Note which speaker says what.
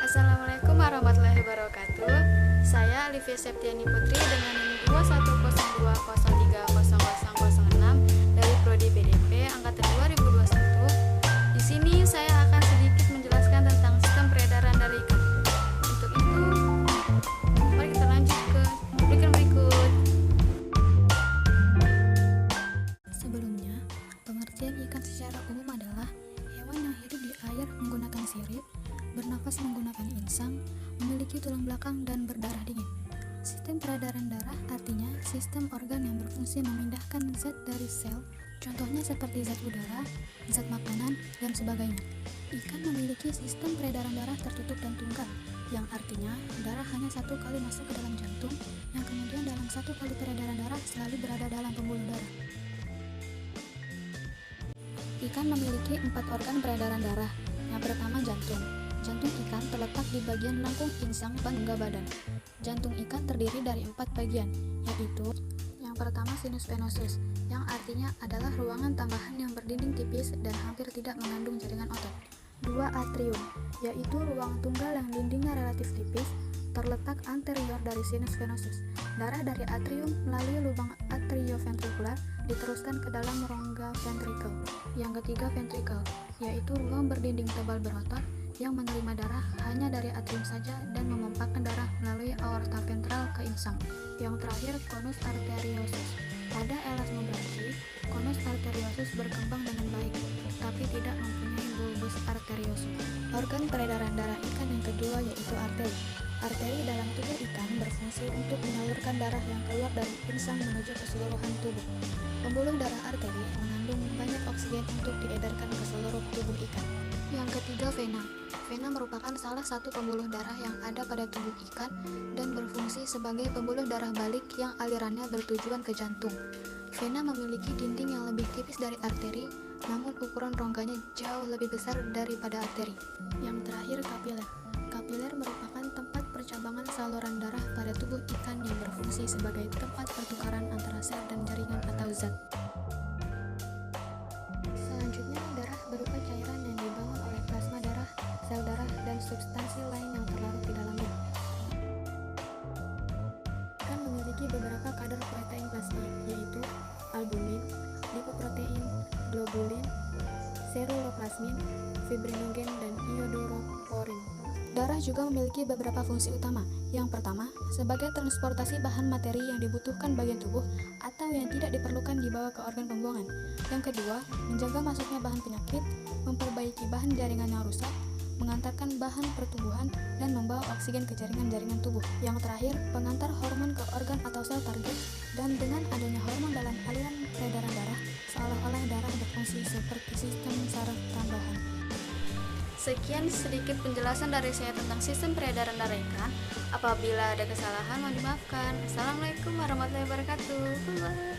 Speaker 1: Assalamualaikum warahmatullahi wabarakatuh. Saya Olivia Septiani Putri dengan NIM 21020303006 dari Prodi PDP angkatan 2021. Di sini saya akan sedikit menjelaskan tentang sistem peredaran dana ikan. Untuk itu, mari kita lanjut ke topik berikut.
Speaker 2: Sebelumnya, pengertian ikan secara umum adalah hewan yang hidup di air menggunakan sirip, bernafas menggunakan insang, memiliki tulang belakang dan berdarah dingin. Sistem peredaran darah artinya sistem organ yang berfungsi memindahkan zat dari sel, contohnya seperti zat udara, zat makanan, dan sebagainya. Ikan memiliki sistem peredaran darah tertutup dan tunggal, yang artinya darah hanya satu kali masuk ke dalam jantung, yang kemudian dalam satu kali peredaran darah selalu berada dalam pembuluh darah. Ikan memiliki 4 organ peredaran darah. Yang pertama jantung. Jantung ikan terletak di bagian lengkung insang pangga badan. Jantung ikan terdiri dari 4 bagian, yaitu yang pertama sinus venosus, yang artinya adalah ruangan tambahan yang berdinding tipis dan hampir tidak mengandung jaringan otot. 2. Atrium, yaitu ruang tunggal yang dindingnya relatif tipis, terletak anterior dari sinus venosus. Darah dari atrium melalui lubang atrioventrikular diteruskan ke dalam rongga ventrikel. Yang ketiga ventrikel, yaitu ruang berdinding tebal berotot yang menerima darah hanya dari atrium saja dan memompahkan darah melalui aorta ventral ke insang. Yang terakhir conus arteriosus. Pada elasmobranchi, conus arteriosus berkembang dengan baik, tapi tidak mempunyai bulbus arteriosus. Organ peredaran darah ikan yang kedua yaitu arteri. Arteri dalam tubuh ikan berfungsi untuk menyalurkan darah yang keluar dari insang menuju keseluruhan tubuh. Pembuluh darah arteri mengandung banyak oksigen untuk diedarkan ke seluruh tubuh ikan. Yang ketiga vena. Vena merupakan salah satu pembuluh darah yang ada pada tubuh ikan dan berfungsi sebagai pembuluh darah balik yang alirannya bertujuan ke jantung. Vena memiliki dinding yang lebih tipis dari arteri, namun ukuran rongganya jauh lebih besar daripada arteri. Yang terakhir kapiler. Kapiler merupakan tempat percabangan saluran darah pada tubuh ikan yang berfungsi sebagai tempat pertukaran antara sel dan jaringan atau zat. Selanjutnya, darah berupa cairan yang dibangun oleh plasma darah, sel darah, dan substansi lain yang terlarut di dalamnya. Ikan memiliki beberapa kadar protein plasma, yaitu albumin, lipoprotein, globulin, ceruloplasmin, fibrinogen, dan iodoporin. Darah juga memiliki beberapa fungsi utama. Yang pertama, sebagai transportasi bahan materi yang dibutuhkan bagian tubuh atau yang tidak diperlukan dibawa ke organ pembuangan. Yang kedua, menjaga masuknya bahan penyakit, memperbaiki bahan jaringan yang rusak, mengantarkan bahan pertumbuhan, dan membawa oksigen ke jaringan-jaringan tubuh. Yang terakhir, pengantar hormon ke organ atau sel target, dan dengan adanya hormon dalam aliran peredaran darah, seolah-olah darah berfungsi seperti sistem saraf tambahan.
Speaker 1: Sekian sedikit penjelasan dari saya tentang sistem peredaran darah ikan. Apabila ada kesalahan mohon dimaafkan. Assalamualaikum warahmatullahi wabarakatuh. Bye.